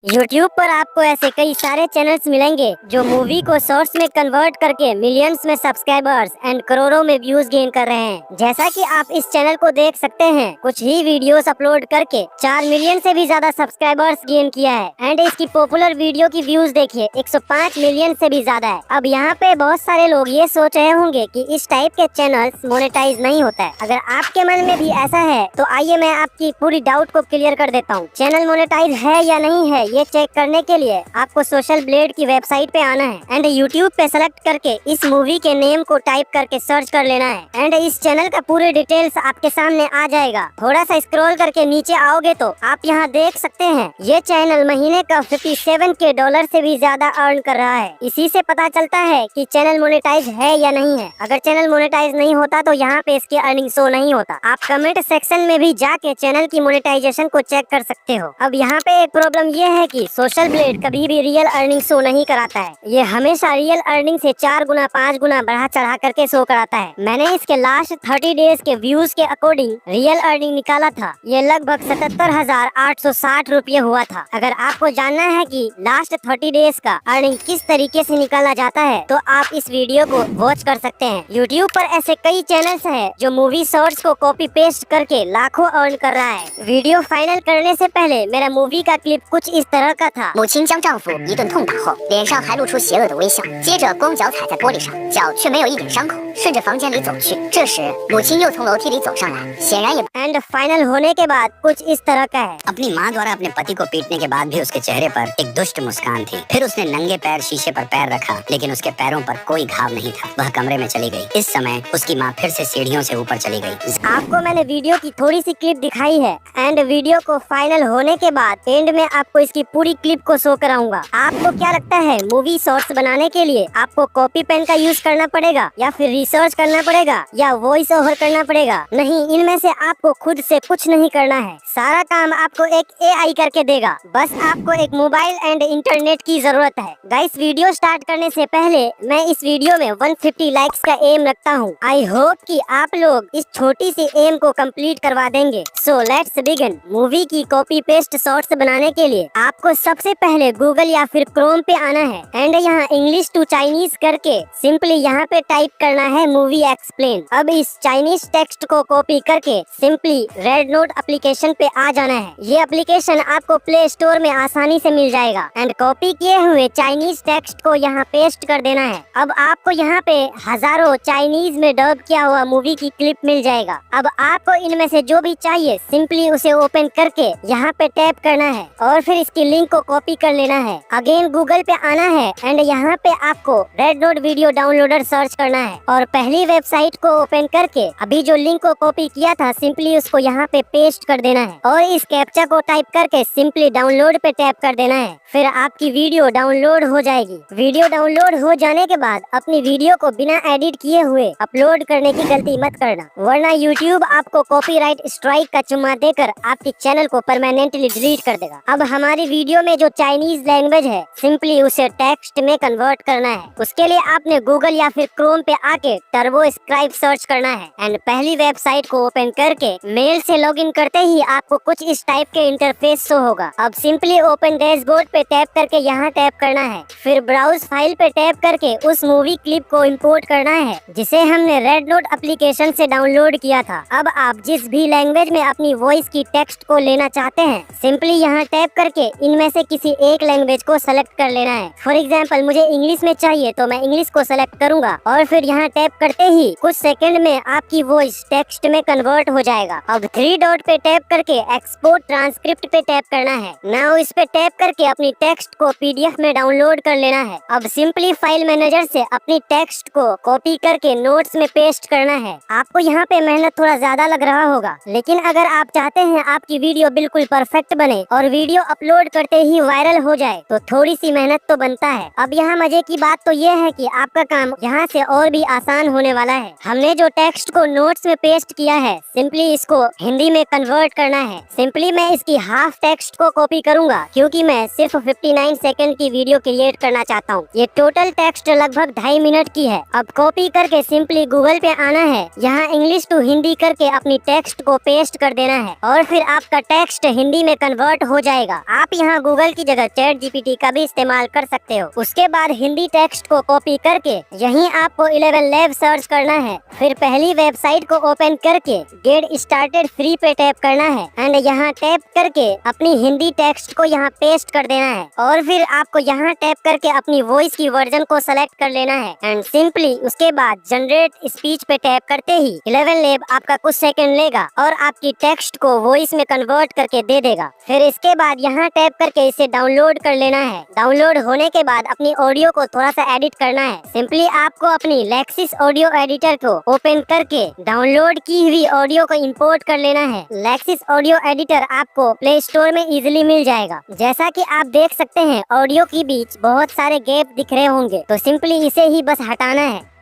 YouTube पर आपको ऐसे कई सारे चैनल्स मिलेंगे जो मूवी को शॉर्ट्स में कन्वर्ट करके मिलियंस में सब्सक्राइबर्स एंड करोड़ों में व्यूज गेन कर रहे हैं। जैसा कि आप इस चैनल को देख सकते हैं, कुछ ही वीडियोस अपलोड करके 4 मिलियन से भी ज्यादा सब्सक्राइबर्स गेन किया है एंड इसकी पॉपुलर वीडियो की व्यूज देखिए 105 मिलियन से भी ज्यादा है। अब यहाँ पे बहुत सारे लोग ये सोच रहे होंगे कि इस टाइप के चैनल्स मोनेटाइज नहीं होता है। अगर आपके मन में भी ऐसा है तो आइए मैं आपकी पूरी डाउट को क्लियर कर देता हूँ। चैनल मोनेटाइज है या नहीं है, ये चेक करने के लिए आपको सोशल ब्लेड की वेबसाइट पे आना है एंड यूट्यूब पे सेलेक्ट करके इस मूवी के नेम को टाइप करके सर्च कर लेना है एंड इस चैनल का पूरे डिटेल्स आपके सामने आ जाएगा। थोड़ा सा स्क्रॉल करके नीचे आओगे तो आप यहाँ देख सकते हैं ये चैनल महीने का 57 के डॉलर से भी ज्यादा अर्न कर रहा है। इसी से पता चलता है कि चैनल मोनेटाइज है या नहीं है। अगर चैनल मोनेटाइज नहीं होता तो यहाँ पे इसकी अर्निंग शो नहीं होता। आप कमेंट सेक्शन में भी जाके चैनल की मोनेटाइजेशन को चेक कर सकते हो। अब यहाँ पे एक प्रॉब्लम ये है कि सोशल ब्लेड कभी भी रियल अर्निंग शो नहीं कराता है। ये हमेशा रियल अर्निंग से 4 गुना 5 गुना बढ़ा चढ़ा करके शो कराता है। मैंने इसके लास्ट 30 डेज के व्यूज के अकॉर्डिंग रियल अर्निंग निकाला था। ये लगभग 77,860 रुपये हुआ था। अगर आपको जानना है कि लास्ट 30 डेज का अर्निंग किस तरीके से निकाला जाता है तो आप इस वीडियो को वॉच कर सकते हैं। यूट्यूब पर ऐसे कई चैनल्स हैं जो मूवी शॉर्ट्स को कॉपी पेस्ट करके लाखों अर्न कर रहा है। वीडियो फाइनल करने से पहले मेरा मूवी का क्लिप कुछ इस तरह का था। 母亲将丈夫一顿痛打后，脸上还露出邪恶的微笑，接着光脚踩在玻璃上，脚却没有一点伤口，顺着房间里走去。这时，母亲又从楼梯里走上来，显然也 एंड फाइनल होने के बाद कुछ इस तरह का है। अपनी माँ द्वारा अपने पति को पीटने के बाद भी उसके चेहरे पर एक दुष्ट मुस्कान थी। फिर उसने नंगे पैर शीशे पर पैर रखा, लेकिन उसके पैरों पर कोई घाव नहीं था। वह कमरे में चली गई। इस समय उसकी माँ फिर से सीढ़ियों से ऊपर चली गई। आपको मैंने वीडियो की थोड़ी सी क्लिप दिखाई है एंड वीडियो को फाइनल होने के बाद एंड में आपको इसकी पूरी क्लिप को शो कराऊंगा। आपको क्या लगता है मूवी शॉर्ट्स बनाने के लिए आपको कॉपी पेन का यूज करना पड़ेगा या फिर रिसर्च करना पड़ेगा या वॉइस ओवर करना पड़ेगा? नहीं, इनमें से आपको खुद से कुछ नहीं करना है। सारा काम आपको एक AI करके देगा। बस आपको एक मोबाइल एंड इंटरनेट की जरूरत है। गाइस, वीडियो स्टार्ट करने से पहले मैं इस वीडियो में 150 लाइक्स का एम रखता हूँ। आई होप कि आप लोग इस छोटी सी एम को कंप्लीट करवा देंगे। So let's begin. मूवी की कॉपी पेस्ट शॉर्ट्स बनाने के लिए आपको सबसे पहले गूगल या फिर क्रोम पे आना है एंड यहाँ इंग्लिश टू चाइनीज करके सिंपली यहाँ पे टाइप करना है मूवी एक्सप्लेन। अब इस चाइनीज टेक्स्ट को कॉपी करके सिंपली रेड नोट एप्लीकेशन पे आ जाना है। ये एप्लीकेशन आपको प्ले स्टोर में आसानी से मिल जाएगा एंड कॉपी किए हुए चाइनीज टेक्स्ट को यहाँ पेस्ट कर देना है। अब आपको यहाँ पे हजारों चाइनीज में डब किया हुआ मूवी की क्लिप मिल जाएगा। अब आपको इनमें से जो भी चाहिए सिंपली उसे ओपन करके यहाँ पे टैप करना है और फिर इसकी लिंक को कॉपी कर लेना है। अगेन गूगल पे आना है एंड यहाँ पे आपको red note video downloader search करना है और पहली वेबसाइट को ओपन करके अभी जो लिंक को कॉपी किया था सिंपली उसको यहाँ पे पेस्ट कर देना है और इस कैप्चा को टाइप करके सिंपली डाउनलोड पे टैप कर देना है। फिर आपकी वीडियो डाउनलोड हो जाएगी। वीडियो डाउनलोड हो जाने के बाद अपनी वीडियो को बिना एडिट किए हुए अपलोड करने की गलती मत करना, वरना यूट्यूब आपको कॉपीराइट स्ट्राइक का चुम्मा देकर आपके चैनल को परमानेंटली डिलीट कर देगा। अब हमारी वीडियो में जो चाइनीज लैंग्वेज है सिंपली उसे टेक्स्ट में कन्वर्ट करना है। उसके लिए आपने गूगल या फिर क्रोम पे आके टर्बो स्क्राइब सर्च करना है एंड पहली वेबसाइट को ओपन करके मेल से लॉगिन करते ही आपको कुछ इस टाइप के इंटरफेस शो होगा। अब सिंपली ओपन डैशबोर्ड पे टैप करके यहाँ टैप करना है। फिर ब्राउज फाइल पे टैप करके उस मूवी क्लिप को इंपोर्ट करना है जिसे हमने रेड नोट एप्लीकेशन से डाउनलोड किया था। अब आप जिस भी लैंग्वेज में अपनी वॉइस की टेक्स्ट को लेना चाहते हैं सिंपली यहाँ टैप करके इनमें से किसी एक लैंग्वेज को सेलेक्ट कर लेना है। फॉर एग्जाम्पल मुझे इंग्लिश में चाहिए तो मैं इंग्लिश को सेलेक्ट करूंगा और फिर यहाँ टैप करते ही कुछ सेकंड में आपकी वॉइस टेक्स्ट में कन्वर्ट हो जाएगा। अब 3 डॉट पे टैप करके एक्सपोर्ट ट्रांसक्रिप्ट पे टैप करना है। नाउ इस पे टैप करके अपनी टेक्स्ट को PDF में डाउनलोड कर लेना है। अब सिंपली फाइल मैनेजर से अपनी टेक्स्ट को कॉपी करके नोट्स में पेस्ट करना है। आपको यहाँ पे मेहनत थोड़ा ज्यादा लग रहा होगा, लेकिन अगर आप चाहते हैं आपकी वीडियो बिल्कुल परफेक्ट बने और वीडियो अपलोड करते ही वायरल हो जाए तो थोड़ी सी मेहनत तो बनता है। अब यहाँ मजे की बात तो ये है कि आपका काम यहाँ से और भी आसान आसान होने वाला है। हमने जो टेक्स्ट को नोट्स में पेस्ट किया है, सिंपली इसको हिंदी में कन्वर्ट करना है। सिंपली मैं इसकी हाफ टेक्स्ट को कॉपी करूंगा क्योंकि मैं सिर्फ 59 सेकंड की वीडियो क्रिएट करना चाहता हूँ। ये टोटल टेक्स्ट लगभग 2.5 मिनट की है। अब कॉपी करके सिंपली गूगल पे आना है, यहाँ इंग्लिश टू हिंदी करके अपनी टेक्स्ट को पेस्ट कर देना है और फिर आपका टेक्स्ट हिंदी में कन्वर्ट हो जाएगा। आप यहाँ गूगल की जगह चैट जीपीटी का भी इस्तेमाल कर सकते हो। उसके बाद हिंदी टेक्स्ट को कॉपी करके यहीं आपको 11 लैब सर्च करना है। फिर पहली वेबसाइट को ओपन करके गेट स्टार्टेड फ्री पे टैप करना है एंड यहाँ टैप करके अपनी हिंदी टेक्स्ट को यहाँ पेस्ट कर देना है और फिर आपको यहाँ टैप करके अपनी वॉइस की वर्जन को सेलेक्ट कर लेना है एंड सिंपली उसके बाद जनरेट स्पीच पे टैप करते ही 11 लैब आपका कुछ सेकंड लेगा और आपकी टेक्स्ट को वॉइस में कन्वर्ट करके दे देगा। फिर इसके बाद यहाँ टैप करके इसे डाउनलोड कर लेना है। डाउनलोड होने के बाद अपनी ऑडियो को थोड़ा सा एडिट करना है। सिंपली आपको अपनी लेक्सिस ऑडियो एडिटर को ओपन करके डाउनलोड की हुई ऑडियो को इंपोर्ट कर लेना है। लेक्सिस ऑडियो एडिटर आपको प्ले स्टोर में इजीली मिल जाएगा। जैसा कि आप देख सकते हैं ऑडियो के बीच बहुत सारे गैप दिख रहे होंगे, तो सिंपली इसे ही बस हटाना है।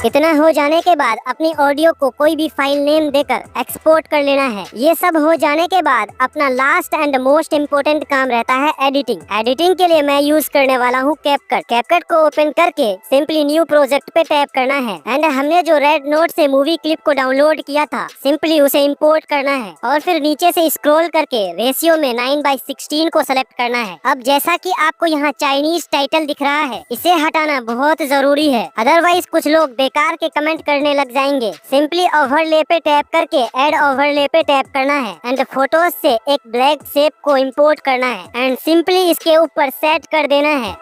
इतना हो जाने के बाद अपनी ऑडियो को कोई भी फाइल नेम देकर एक्सपोर्ट कर लेना है। ये सब हो जाने के बाद अपना लास्ट एंड मोस्ट इम्पोर्टेंट काम रहता है एडिटिंग। एडिटिंग के लिए मैं यूज करने वाला हूँ कैपकट। कैपकट को ओपन करके सिंपली न्यू प्रोजेक्ट पे टैप करना है एंड हमने जो रेड नोट से मूवी क्लिप को डाउनलोड किया था, सिंपली उसे इम्पोर्ट करना है और फिर नीचे से स्क्रॉल करके रेशियो में 9:16 को सेलेक्ट करना है। अब जैसा कि आपको यहाँ चाइनीज टाइटल दिख रहा है, इसे हटाना बहुत जरूरी है, अदरवाइज कुछ लोग कार के कमेंट करने लग जाएंगे। सिंपली ओवरले पे टैप करके ऐड ओवरले पे टैप करना है एंड फोटोज से एक ब्लैक शेप को इंपोर्ट करना है एंड सिंपली इसके ऊपर सेट कर देना है।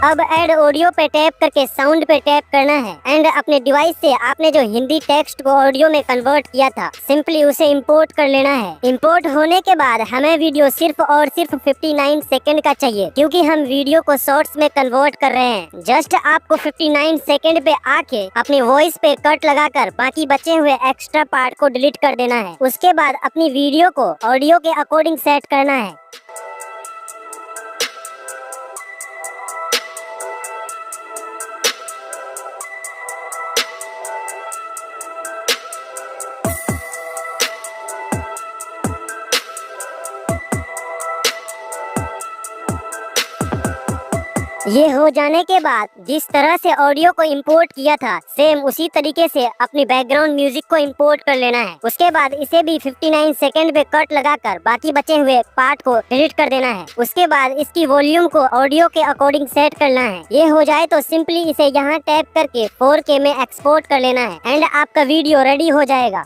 अब ऐड ऑडियो पे टैप करके साउंड पे टैप करना है एंड अपने डिवाइस से आपने जो हिंदी टेक्स्ट को ऑडियो में कन्वर्ट किया था, सिंपली उसे इंपोर्ट कर लेना है। इंपोर्ट होने के बाद हमें वीडियो सिर्फ और सिर्फ 59 सेकंड का चाहिए क्योंकि हम वीडियो को शॉर्ट्स में कन्वर्ट कर रहे हैं। जस्ट आपको 59 सेकंड पे आके अपनी वॉइस पे कट लगाकर बाकी बचे हुए एक्स्ट्रा पार्ट को डिलीट कर देना है। उसके बाद अपनी वीडियो को ऑडियो के अकॉर्डिंग सेट करना है। ये हो जाने के बाद जिस तरह से ऑडियो को इंपोर्ट किया था, सेम उसी तरीके से अपनी बैकग्राउंड म्यूजिक को इंपोर्ट कर लेना है। उसके बाद इसे भी 59 सेकंड पे कट लगाकर बाकी बचे हुए पार्ट को डिलीट कर देना है। उसके बाद इसकी वॉल्यूम को ऑडियो के अकॉर्डिंग सेट करना है। ये हो जाए तो सिंपली इसे यहाँ टैप करके 4K में एक्सपोर्ट कर लेना है एंड आपका वीडियो रेडी हो जाएगा।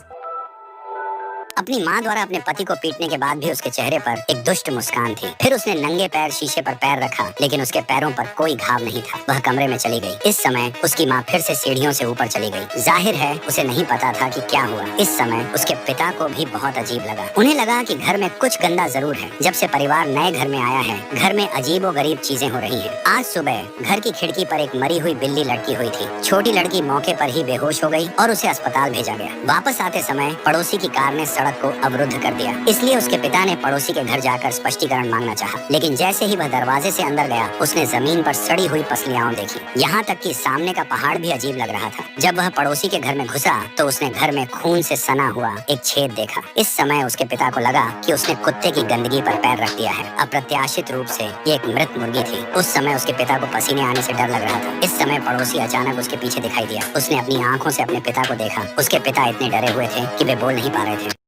अपनी माँ द्वारा अपने पति को पीटने के बाद भी उसके चेहरे पर एक दुष्ट मुस्कान थी। फिर उसने नंगे पैर शीशे पर पैर रखा, लेकिन उसके पैरों पर कोई घाव नहीं था। वह कमरे में चली गई। इस समय उसकी माँ फिर से सीढ़ियों से ऊपर चली गई। जाहिर है उसे नहीं पता था कि क्या हुआ। इस समय उसके पिता को भी बहुत अजीब लगा। उन्हें लगा कि घर में कुछ गंदा जरूर है। जब से परिवार नए घर में आया है, घर में अजीबोगरीब चीजें हो रही हैं। आज सुबह घर की खिड़की पर एक मरी हुई बिल्ली लटकी हुई थी। छोटी लड़की मौके पर ही बेहोश हो गई और उसे अस्पताल भेजा गया। वापस आते समय पड़ोसी की कार ने सड़क को अवरुद्ध कर दिया। इसलिए उसके पिता ने पड़ोसी के घर जाकर स्पष्टीकरण मांगना चाहा, लेकिन जैसे ही वह दरवाजे से अंदर गया, उसने जमीन पर सड़ी हुई पसलियां देखी। यहाँ तक कि सामने का पहाड़ भी अजीब लग रहा था। जब वह पड़ोसी के घर में घुसा तो उसने घर में खून से सना हुआ एक छेद देखा। इस समय उसके पिता को लगा कि उसने कुत्ते की गंदगी पर पैर रख दिया है। अप्रत्याशित रूप से ये एक मृत मुर्गी थी। उस समय उसके पिता को पसीने आने से डर लग रहा था। इस समय पड़ोसी अचानक उसके पीछे दिखाई दिया। उसने अपनी आंखों से अपने पिता को देखा। उसके पिता इतने डरे हुए थे कि वे बोल नहीं पा रहे थे।